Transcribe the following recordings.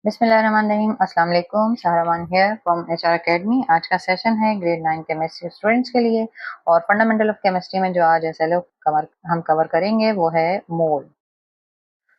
बिस्मिल्लाहिर्रहमानिर्रहीम। अस्सलाम वालेकुम। सहरमान हियर फ्रॉम एचआर एकेडमी। आज का सेशन है ग्रेड 9 केमिस्ट्री स्टूडेंट्स के लिए और फंडामेंटल ऑफ केमिस्ट्री में जो आज हम कवर करेंगे वो है मोल।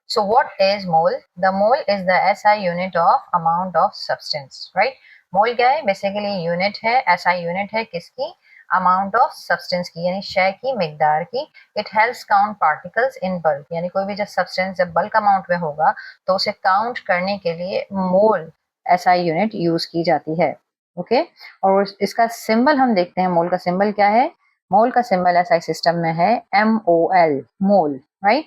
So what is mole? The mole is the SI unit of amount of substance, right? मोल क्या है? बेसिकली यूनिट है, SI यूनिट है किसकी? अमाउंट ऑफ सब्सटेंस की, यानी शय की, मिकदार की। It helps count particles in bulk, यानी कोई भी जब सब्सटेंस जब बल्क अमाउंट में होगा तो उसे काउंट करने के लिए मोल SI यूनिट यूज की जाती है। ओके, और इसका सिंबल हम देखते हैं। मोल का सिंबल क्या है? मोल का सिंबल SI सिस्टम में है MOL, mole, right.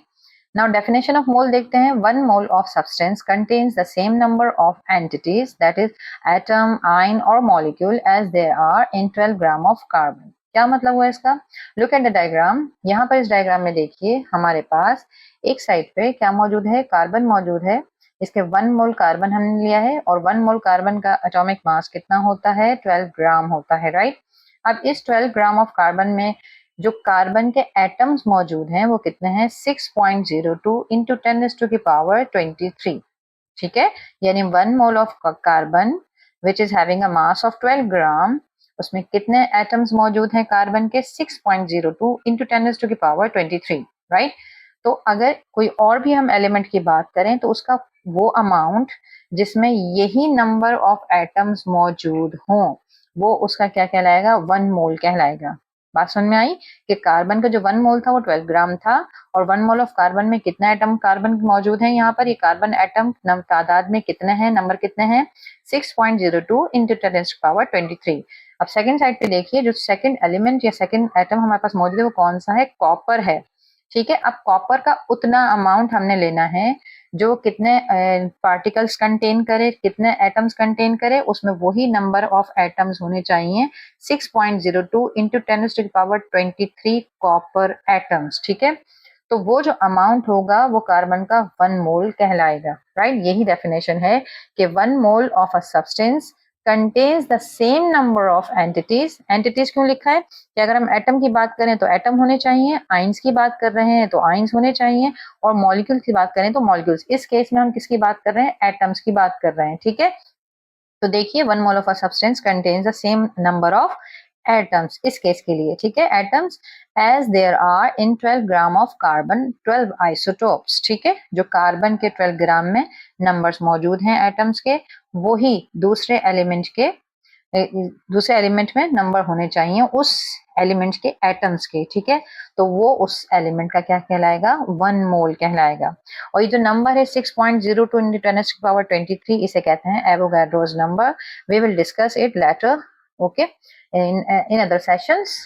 Now definition of mole देखते हैं। One mole of substance contains the same number of entities, that is atom, ion or molecule as there are in 12 gram of carbon। क्या मतलब हुआ इसका? Look at the diagram। यहाँ पर इस diagram में देखिए हमारे पास एक साइड पे क्या मौजूद है? कार्बन मौजूद है। इसके 1 मोल कार्बन हमने लिया है और 1 मोल कार्बन का एटॉमिक मास कितना होता है? 12 ग्राम होता है, राइट। अब इस 12 ग्राम ऑफ कार्बन में जो कार्बन के एटम्स मौजूद हैं वो कितने हैं? 6.02 इंटू 10⁻23। ठीक है, यानी 1 mole of carbon which is having a mass of 12 ग्राम, उसमें कितने एटम्स मौजूद हैं कार्बन के? 6.02 इंटू 10⁻23, राइट। तो अगर कोई और भी हम एलिमेंट की बात करें तो उसका वो अमाउंट जिसमें यही नंबर ऑफ एटम्स मौजूद हों वो उसका क्या कहलाएगा? 1 मोल कहलाएगा। बात समझ में आई कि कार्बन का जो 1 मोल था वो 12 ग्राम था और 1 मोल ऑफ कार्बन में कितना एटम कार्बन मौजूद है? यहाँ पर ये कार्बन एटम तादाद में कितने हैं, नंबर कितने हैं? 6.02 इंटू 10⁻23। अब सेकंड साइड पे देखिए, जो सेकंड एलिमेंट या सेकंड एटम हमारे पास मौजूद है वो कौन सा है? कॉपर है। ठीक है, अब कॉपर का उतना अमाउंट हमने लेना है जो कितने पार्टिकल्स कंटेन करे, कितने एटम्स कंटेन करे, उसमें वही नंबर ऑफ एटम्स होने चाहिए 6.02 इंटू 10⁻23 कॉपर एटम्स। ठीक है, तो वो जो अमाउंट होगा वो कार्बन का 1 मोल कहलाएगा, राइट। यही डेफिनेशन है कि 1 mole of a substance contains the same number of entities. Entities क्यों लिखा है कि अगर हम एटम की बात करें तो एटम होने चाहिए, आइंस की बात कर रहे हैं तो आइंस होने चाहिए और मॉलिक्यूल की बात करें तो मॉलिक्यूल्स। इस केस में हम किसकी बात कर रहे हैं? एटम्स की बात कर रहे हैं। ठीक है, तो देखिए 1 mole of a substance contains the same number of atoms इस केस के लिए। ठीक है, atoms as there are in 12 gram of carbon 12 isotopes. ठीक है, जो कार्बन के 12 ग्राम में नंबर्स मौजूद हैं एटम्स के, वही दूसरे एलिमेंट में नंबर होने चाहिए उस एलिमेंट के एटम्स के। ठीक है, तो वो उस एलिमेंट का क्या कहलाएगा? 1 मोल कहलाएगा। और ये जो नंबर है 6.02 इंटू 10⁻23, इसे कहते हैं Avogadro's number. We will discuss it later, okay, in other sessions.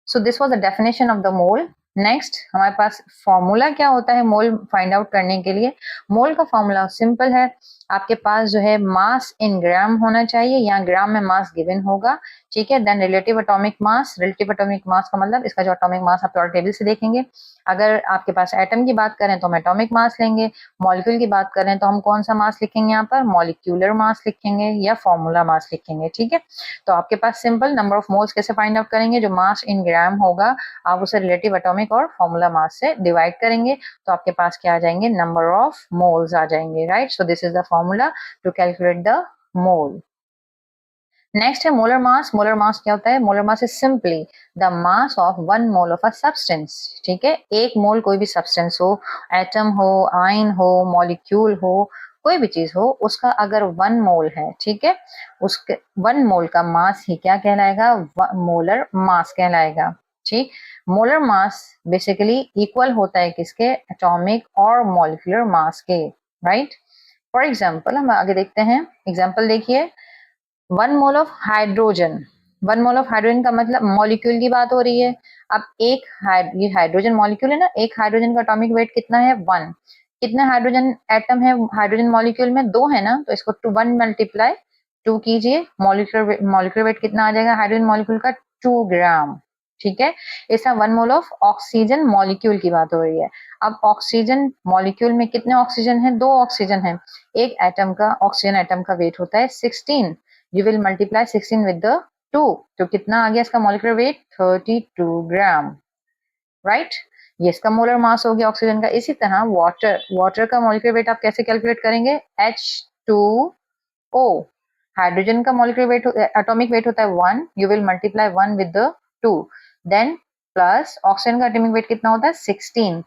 So this was the definition of the mole. Next हमारे पास फॉर्मूला क्या होता है मोल फाइंड आउट करने के लिए? मोल का फॉर्मूला सिंपल है। आपके पास जो है मास इन ग्राम होना चाहिए, यहाँ ग्राम में मास गिवन होगा। ठीक है, then relative atomic mass. Relative atomic mass का मतलब इसका जो एटॉमिक मास आप टेबल से देखेंगे। अगर आपके पास एटम की बात करें तो हम एटॉमिक मास लेंगे, मॉलिक्यूल की बात करें तो हम कौन सा मास लिखेंगे? यहाँ पर मॉलिक्यूलर मास लिखेंगे या फॉर्मूला मास लिखेंगे। ठीक है, तो आपके पास सिंपल नंबर ऑफ मोल्स कैसे फाइंड आउट करेंगे? जो मास इन ग्राम होगा आप उसे रिलेटिव एटॉमिक और फॉर्मूला मास से डिवाइड करेंगे तो आपके पास क्या आ जाएंगे? नंबर ऑफ मोल्स आ जाएंगे, right. So this is the formula to calculate the mole. Next है मोलर मास। मोलर मास क्या होता है? Molar mass is simply the mass of 1 mole of a substance. ठीक है, एक मोल कोई भी सब्सटेंस हो, एटम हो, आयन हो, मॉलिक्यूल हो, कोई भी चीज हो, उसका अगर 1 मोल है, ठीक है, उसके 1 मोल का मास ही क्या कहलाएगा? मोलर मास कहलाएगा। ठीक, मोलर मास बेसिकली इक्वल होता है किसके? एटॉमिक और मॉलिक्यूलर मास के, राइट। फॉर एग्जाम्पल हम आगे देखते हैं। एग्जाम्पल देखिए, 1 mole of hydrogen. 1 mole of hydrogen का मतलब मॉलिक्यूल की बात हो रही है। अब ये हाइड्रोजन मॉलिक्यूल है ना, एक हाइड्रोजन का एटॉमिक वेट कितना है? 1। कितने हाइड्रोजन एटम है हाइड्रोजन मॉलिक्यूल में? 2 है ना, तो इसको 1 मल्टीप्लाई 2 कीजिए। मॉलिक्यूलर वेट कितना आ जाएगा हाइड्रोजन मॉलिक्यूल का? 2 ग्राम। ठीक है, इसका 1 मोल ऑफ ऑक्सीजन मॉलिक्यूल की बात हो रही है। अब ऑक्सीजन मॉलिक्यूल में कितने ऑक्सीजन है? 2 ऑक्सीजन है। एक एटम का, ऑक्सीजन एटम का वेट होता है 16। You will multiply 16 with the 2, तो कितना आ गया इसका मॉलिक्यूलर वेट? 32 ग्राम, राइट। ये इसका मोलर मास हो गया ऑक्सीजन का। इसी तरह वाटर का मॉलिक्यूलर वेट आप कैसे कैलकुलेट करेंगे? 2O। हाइड्रोजन का मॉलिक्यूलर वेट एटॉमिक वेट होता है 1, you will multiply 1 with the 2, then plus oxygen का एटॉमिक वेट कितना होता है 16,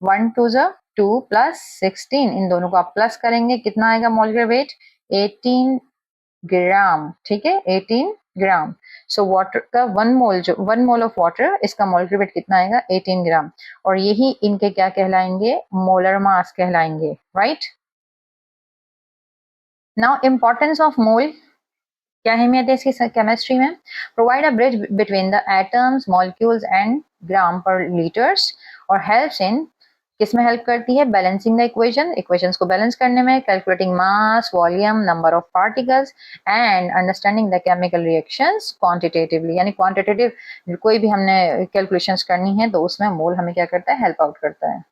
1 2 ज़ 2 प्लस 16, इन दोनों को आप प्लस करेंगे कितना आएगा मॉलिक्यूलर वेट 18 ग्राम, ठीक है 18 ग्राम। सो वाटर का 1 मोल ऑफ वाटर, इसका मॉलिक्यूलर वेट कितना आएगा 18 ग्राम, और यही इनके क्या कहलाएंगे मोलर मास कहलाएंगे, right. Now importance of mole, क्या अहमियत है इसकी केमिस्ट्री में। Provide a bridge between the atoms molecules and gram per litres, और हेल्प्स इन, किसमें हेल्प करती है बैलेंसिंग द इक्वेशंस को बैलेंस करने में, calculating mass volume number of particles and understanding the chemical reactions quantitatively, यानी quantitative कोई भी हमने कैलकुलेशंस करनी है तो उसमें मोल हमें क्या करता है हेल्प आउट करता है।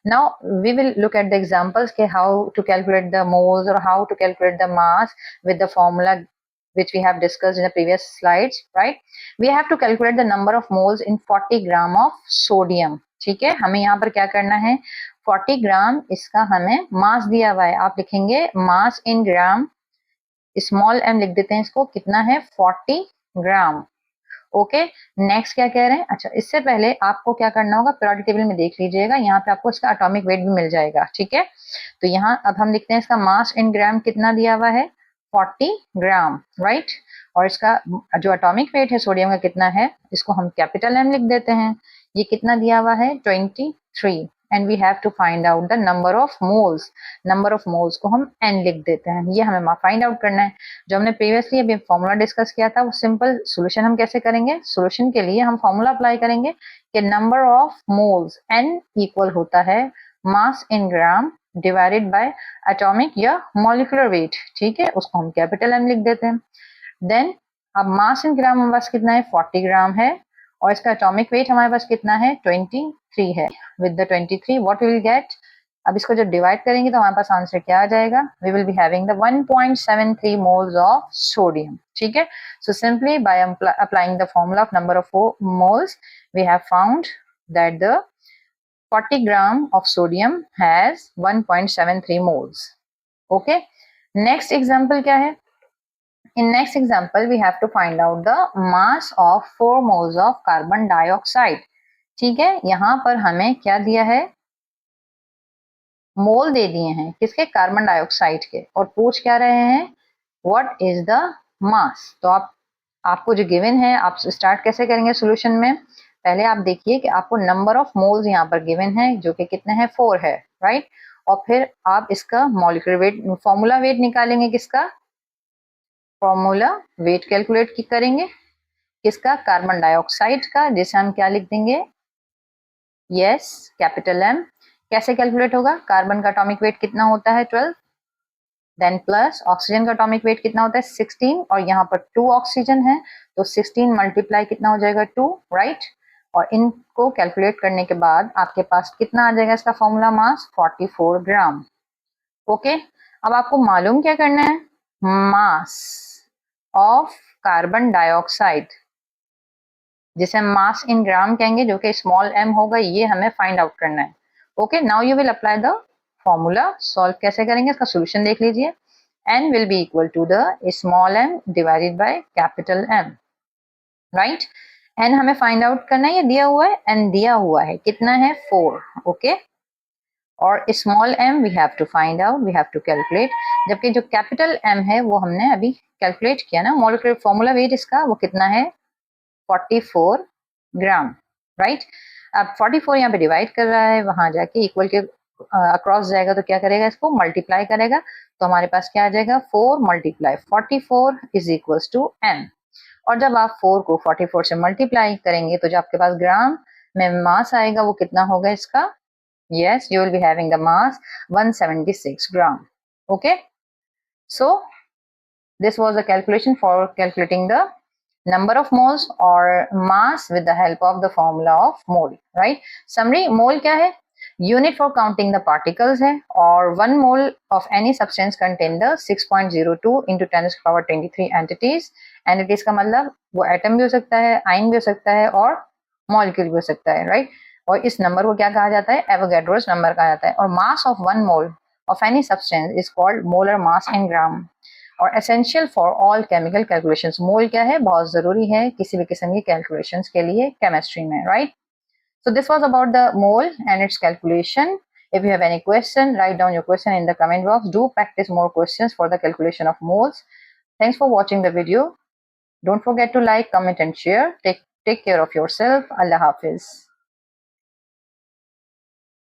Now we will look at the examples के how to calculate the moles or how to calculate the mass with the formula which we have discussed in the previous slides, right? We have to calculate the number of moles in 40 gram of sodium, ठीक है। हमें यहाँ पर क्या करना है 40 ग्राम, इसका हमें मास दिया हुआ है, आप लिखेंगे मास इन ग्राम, स्मॉल m लिख देते हैं इसको, कितना है 40 ग्राम। ओके, नेक्स्ट क्या कह रहे हैं, अच्छा इससे पहले आपको क्या करना होगा पीरियोडिक टेबल में देख लीजिएगा, यहाँ पे आपको इसका एटॉमिक वेट भी मिल जाएगा, ठीक है। तो यहाँ अब हम लिखते हैं इसका मास इन ग्राम कितना दिया हुआ है 40 ग्राम, राइट। और इसका जो एटॉमिक वेट है सोडियम का कितना है, इसको हम कैपिटल M लिख देते हैं, ये कितना दिया हुआ है 23, and we have to find out the number of moles को हम n लिख देते हैं, ये हमें फाइंड आउट करना है। जो हमने प्रीवियसली अभी फॉर्मूला डिस्कस किया था वो सिंपल सोल्यूशन हम कैसे करेंगे, सोल्यूशन के लिए हम फॉर्मूला अप्लाई करेंगे कि number of moles n equal होता है मास इन ग्राम डिवाइडेड बाय एटॉमिक या मॉलिक्यूलर वेट, ठीक है, उसको हम कैपिटल M लिख देते हैं। देन अब मास इन ग्राम हमारे पास कितना है 40 ग्राम है, और इसका एटॉमिक वेट हमारे पास कितना है 23 है। With the 23 what we will get, अब इसको जब डिवाइड करेंगे तो हमारे पास आंसर क्या आ जाएगा, we will be having the 1.73 moles of sodium, ठीक है। So simply by applying the formula of number of moles we have found that the 40 gram of sodium has 1.73 moles. Okay, next example क्या है, in next example we have to find out the mass of 4 moles of carbon dioxide, ठीक है। यहाँ पर हमें क्या दिया है, मोल दे दिए हैं किसके कार्बन डाइऑक्साइड के, और पूछ क्या रहे हैं व्हाट इज द मास। तो आपको जो गिवन है आप स्टार्ट कैसे करेंगे सॉल्यूशन में, पहले आप देखिए कि आपको नंबर ऑफ मोल्स यहाँ पर गिवन है जो कि कितने हैं 4 है, राइट। और फिर आप इसका मॉलिक्यूलर वेट फॉर्मूला वेट निकालेंगे, किसका फॉर्मूला वेट कैलकुलेट करेंगे किसका कार्बन डाइऑक्साइड का, जिसे हम क्या लिख देंगे यस कैपिटल M। कैसे कैलकुलेट होगा, कार्बन का एटॉमिक वेट कितना होता है 12, देन प्लस ऑक्सीजन का एटॉमिक वेट कितना होता है 16, और यहाँ पर 2 ऑक्सीजन है तो 16 मल्टीप्लाई कितना हो जाएगा 2, राइट। और इनको कैलकुलेट करने के बाद आपके पास कितना आ जाएगा इसका फॉर्मूला मास 44 ग्राम। ओके, अब आपको मालूम क्या करना है, मास ऑफ कार्बन डाइऑक्साइड जिसे हम मास इन ग्राम कहेंगे जो कि स्मॉल m होगा, ये हमें फाइंड आउट करना है। Okay, now you will apply the formula, solve कैसे करेंगे इसका सोल्यूशन देख लीजिए, n will be equal to the small m divided by capital M, right। n हमें फाइंड आउट करना है, ये दिया हुआ है n दिया हुआ है कितना है 4, ओके। और small m we have to find out, we have to calculate, जबकि जो कैपिटल M है वो हमने अभी कैलकुलेट किया ना, मॉलिक्यूलर फॉर्मूला वेट इसका वो कितना है 44 ग्राम, राइट। अब 44 यहाँ पे डिवाइड कर रहा है, वहां जाके इक्वल के अक्रॉस जाएगा तो क्या करेगा इसको मल्टीप्लाई करेगा, तो हमारे पास क्या आ जाएगा 4 multiply 44 is equals to m। और जब आप 4 को 44 से मल्टीप्लाई करेंगे तो जो आपके पास ग्राम में मास आएगा वो कितना होगा इसका, yes you will be having the mass 176 gram, okay। So this was the calculation for calculating the number of moles or mass with the help of the formula of mole, right। summary, mole क्या है, unit for counting the particles है, और 1 mole of any substance contain the 6.02 into 10 power 23 entities। entities का मतलब वो atom भी हो सकता है, आयन भी हो सकता है, और मॉलिक्यूल भी हो सकता है, राइट। और इस नंबर को क्या कहा जाता है एवोगैड्रोस नंबर कहा जाता है। और मास of 1 mole of any substance is called molar mass in gram और essential for all chemical calculations. मोल क्या है? बहुत जरूरी है किसी भी किस्म की calculations के लिए chemistry में, right? So this was about the mole and its calculation. If you have any question, write down your question in the comment box. Do practice more questions for the calculation of moles. Thanks for watching the video. Don't forget to like, comment and share. Take care of yourself. Allah Hafiz.